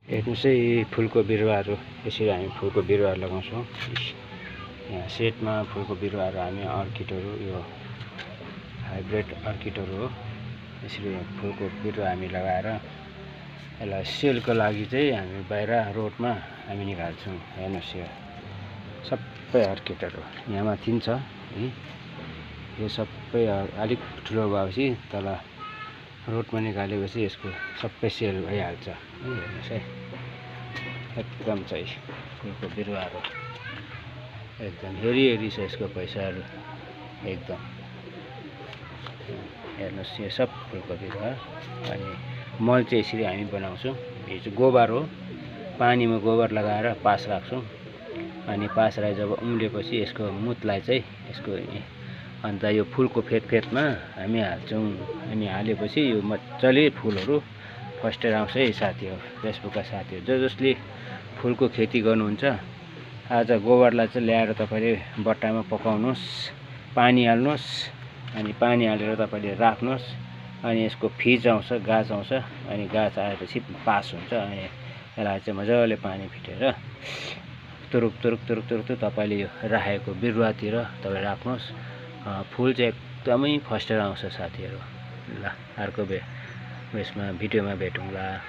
हेर्नुस् है फुलको बिरुवाहरू यसरी हामी फुलको बिरुवाहरू लगाउँछौँ। यहाँ सेटमा फुलको बिरुवाहरू हामी अर्किडहरू यो हाइब्रिड अर्किडहरू हो। यसरी फुलको बिरुवा हामी लगाएर यसलाई सेलको लागि चाहिँ हामी बाहिर रोडमा हामी निकाल्छौँ। हेर्नुस् यो सबै अर्किडहरू यहाँ माथि छ है। यो सबै अलिक ठुलो भएपछि तल रोडमा निकालेपछि यसको सबै सेल भइहाल्छ। हेर्नुस् है एकदम चाहिँ फुलको बिरुवाहरू एकदम हेरी छ यसको पैसाहरू एकदम। हेर्नुस् यो सब फुलको बिरुवा। अनि मल चाहिँ यसरी हामी बनाउँछौँ। यो चाहिँ गोबर हो, पानीमा गोबर लगाएर पास राख्छौँ। अनि पास राखेर जब उम्लेपछि यसको मुतलाई चाहिँ यसको अन्त यो फुलको फेदमा हामी हाल्छौँ। अनि हालेपछि यो मजाले फुलहरू फस्टेर आउँछ है साथीहरू, फेसबुकका साथीहरू जसले फुलको खेती गर्नुहुन्छ। आज गोबरलाई चाहिँ ल्याएर तपाईँले बट्टामा पकाउनुहोस्, पानी हाल्नुहोस्, अनि पानी हालेर तपाईँले राख्नुहोस्। अनि यसको फिज आउँछ, गाछ आउँछ। अनि गाछ आएपछि पास हुन्छ। अनि यसलाई चाहिँ मजाले पानी फिटेर तुरुक तपाईँले यो राखेको बिरुवातिर तपाईँ राख्नुहोस्। फुल चाहिँ एकदमै फस्टेर आउँछ साथीहरू। ल अर्को उयसमा भिडियोमा भेटौँला।